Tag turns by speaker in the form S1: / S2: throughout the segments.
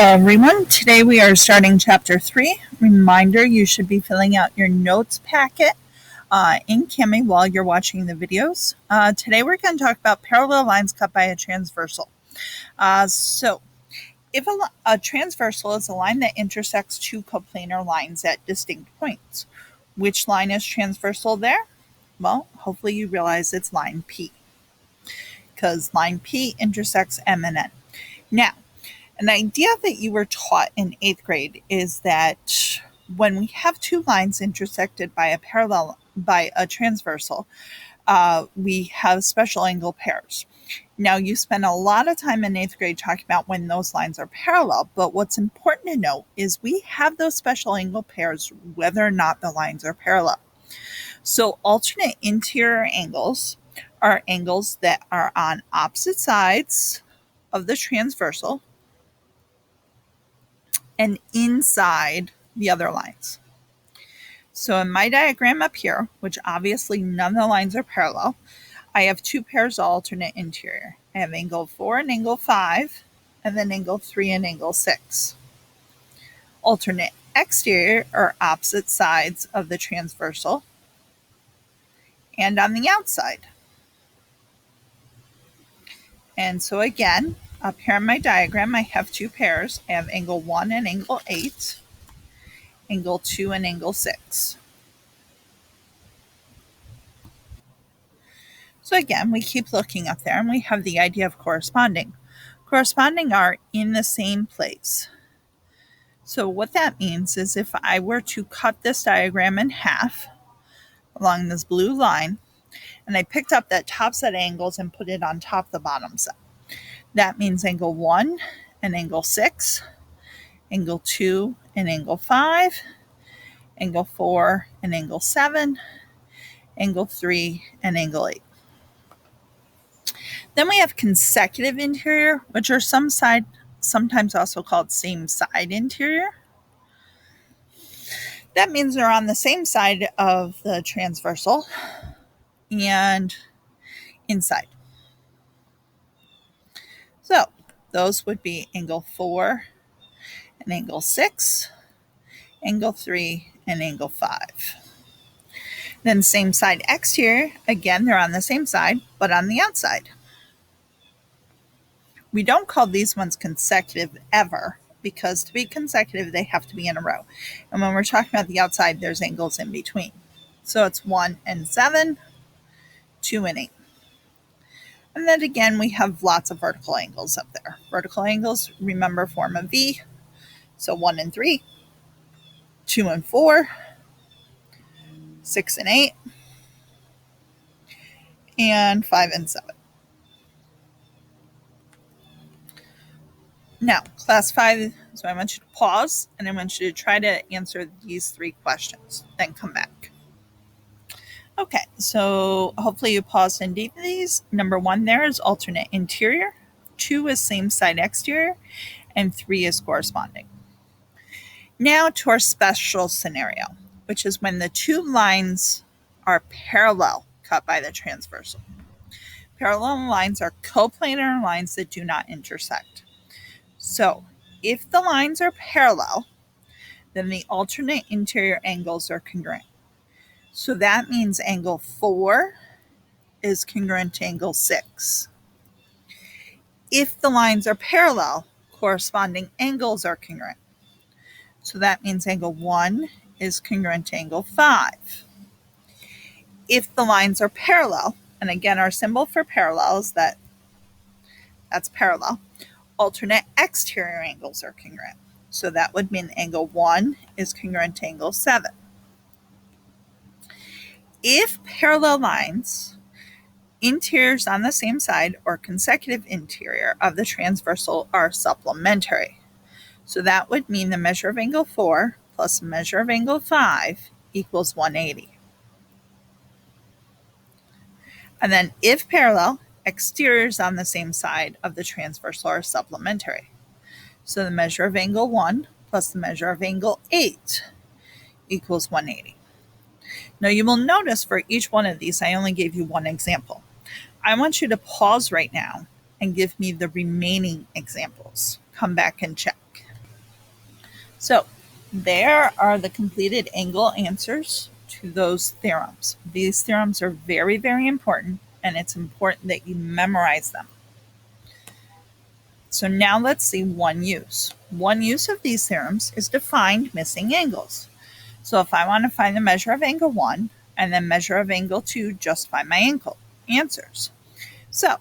S1: everyone. Today we are starting chapter 3. Reminder, you should be filling out your notes packet in Cami while you're watching the videos. Today we're going to talk about parallel lines cut by a transversal. If a transversal is a line that intersects two coplanar lines at distinct points, which line is transversal there? Well, hopefully you realize it's line P, because line P intersects M and N. Now, an idea that you were taught in 8th grade is that when we have two lines intersected by a transversal, we have special angle pairs. Now, you spend a lot of time in 8th grade talking about when those lines are parallel, but what's important to note is we have those special angle pairs whether or not the lines are parallel. So alternate interior angles are angles that are on opposite sides of the transversal and inside the other lines. So in my diagram up here, which obviously none of the lines are parallel, I have two pairs of alternate interior. I have angle 4 and angle 5, and then angle 3 and angle 6. Alternate exterior are opposite sides of the transversal and on the outside. And so again, up here in my diagram, I have two pairs. I have angle 1 and angle 8, angle 2 and angle 6. So again, we keep looking up there and we have the idea of corresponding. Corresponding are in the same place. So what that means is if I were to cut this diagram in half along this blue line, and I picked up that top set of angles and put it on top of the bottom set, that means angle 1 and angle 6, angle 2 and angle 5, angle 4 and angle 7, angle 3 and angle 8. Then we have consecutive interior, which are sometimes also called same side interior. That means they're on the same side of the transversal and inside. So those would be angle 4 and angle 6, angle 3 and angle 5. Then same side exterior, again, they're on the same side, but on the outside. We don't call these ones consecutive ever, because to be consecutive, they have to be in a row. And when we're talking about the outside, there's angles in between. So it's 1 and 7, 2 and 8. And then again, we have lots of vertical angles up there. Vertical angles, remember, form a V. So 1 and 3, 2 and 4, 6 and 8, and 5 and 7. Now, class 5, so I want you to pause, and I want you to try to answer these 3 questions, then come back. Okay, so hopefully you paused and did these. Number 1 there is alternate interior, 2 is same side exterior, and 3 is corresponding. Now to our special scenario, which is when the two lines are parallel cut by the transversal. Parallel lines are coplanar lines that do not intersect. So if the lines are parallel, then the alternate interior angles are congruent. So that means angle 4 is congruent to angle 6. If the lines are parallel, corresponding angles are congruent. So that means angle 1 is congruent to angle 5. If the lines are parallel, and again our symbol for parallel is that's parallel, alternate exterior angles are congruent. So that would mean angle 1 is congruent to angle 7. If parallel lines, interiors on the same side or consecutive interior of the transversal are supplementary. So that would mean the measure of angle 4 plus the measure of angle 5 equals 180. And then if parallel, exteriors on the same side of the transversal are supplementary. So the measure of angle 1 plus the measure of angle 8 equals 180. Now you will notice for each one of these, I only gave you one example. I want you to pause right now and give me the remaining examples. Come back and check. So there are the completed angle answers to those theorems. These theorems are very, very important, and it's important that you memorize them. So now let's see one use. One use of these theorems is to find missing angles. So if I want to find the measure of angle 1 and then measure of angle 2, just find my angle answers. So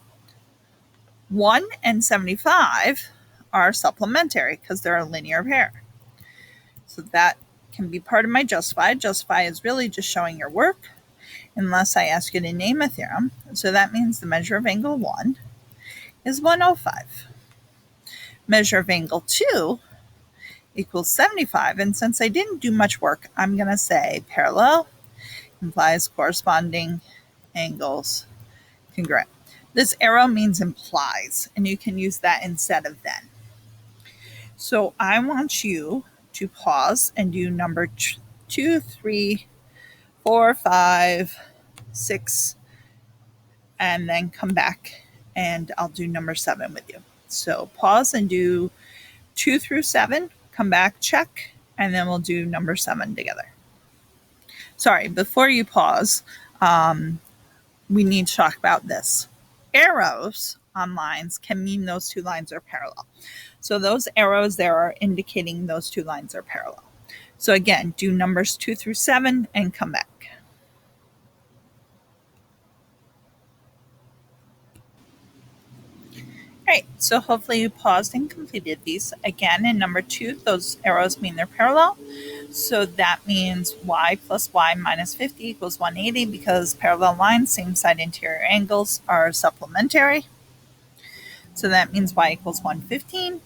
S1: 1 and 75 are supplementary because they're a linear pair. So that can be part of my justify. Justify is really just showing your work unless I ask you to name a theorem. So that means the measure of angle 1 is 105. Measure of angle 2 equals 75. And since I didn't do much work, I'm going to say parallel implies corresponding angles congruent. This arrow means implies, and you can use that instead of then. So I want you to pause and do number 2, 3, 4, 5, 6, and then come back and I'll do number 7 with you. So pause and do 2 through 7, come back, check, and then we'll do number 7 together. Sorry, before you pause, we need to talk about this. Arrows on lines can mean those two lines are parallel. So those arrows there are indicating those two lines are parallel. So again, do numbers 2 through 7 and come back. All right, so hopefully you paused and completed these. Again, in number 2, those arrows mean they're parallel. So that means y plus y minus 50 equals 180 because parallel lines, same side interior angles are supplementary. So that means y equals 115.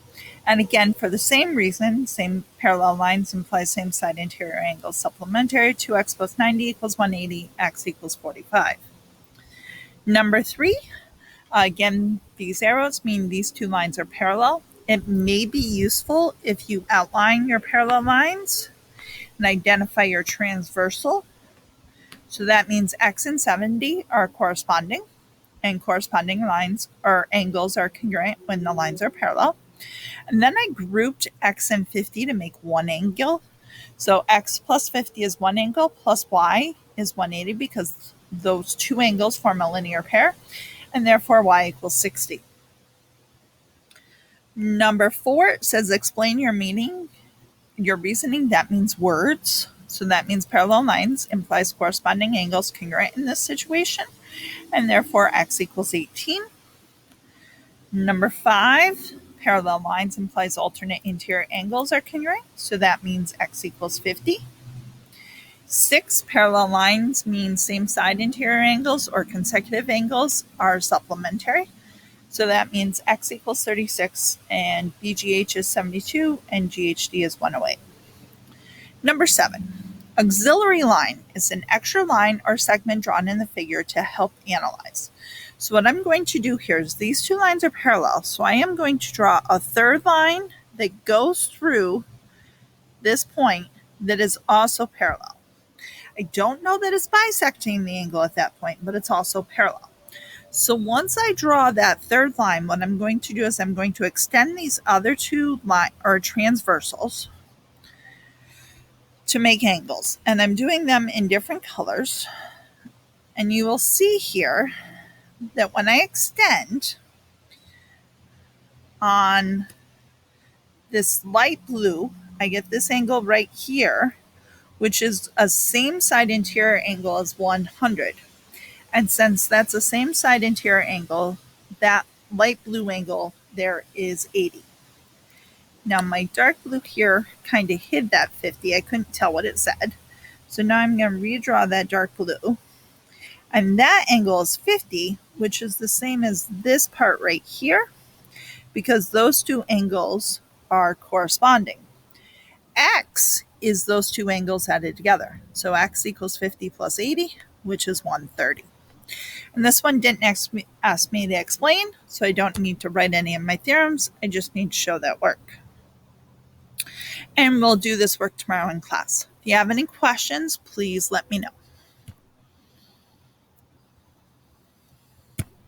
S1: And again, for the same reason, same parallel lines imply same side interior angles supplementary. 2x plus 90 equals 180, x equals 45. Number 3, again, these arrows mean these two lines are parallel. It may be useful if you outline your parallel lines and identify your transversal. So that means x and 70 are corresponding, and corresponding lines or angles are congruent when the lines are parallel. And then I grouped x and 50 to make one angle. So x plus 50 is one angle, plus y is 180 because those two angles form a linear pair, and therefore y equals 60. Number 4 says explain your meaning, your reasoning. That means words. So that means parallel lines implies corresponding angles congruent in this situation, and therefore x equals 18. Number 5, parallel lines implies alternate interior angles are congruent. So that means x equals 50. 6, parallel lines mean same side interior angles or consecutive angles are supplementary. So that means x equals 36 and BGH is 72 and GHD is 108. Number 7, auxiliary line is an extra line or segment drawn in the figure to help analyze. So what I'm going to do here is these two lines are parallel. So I am going to draw a third line that goes through this point that is also parallel. I don't know that it's bisecting the angle at that point, but it's also parallel. So once I draw that third line, what I'm going to do is I'm going to extend these other two transversals to make angles. And I'm doing them in different colors. And you will see here that when I extend on this light blue, I get this angle right here, which is a same side interior angle as 100. And since that's a same side interior angle, that light blue angle there is 80. Now my dark blue here kind of hid that 50. I couldn't tell what it said. So now I'm going to redraw that dark blue. And that angle is 50, which is the same as this part right here, because those two angles are corresponding. X is those two angles added together. So x equals 50 plus 80, which is 130. And this one didn't ask me to explain, so I don't need to write any of my theorems. I just need to show that work. And we'll do this work tomorrow in class. If you have any questions, please let me know.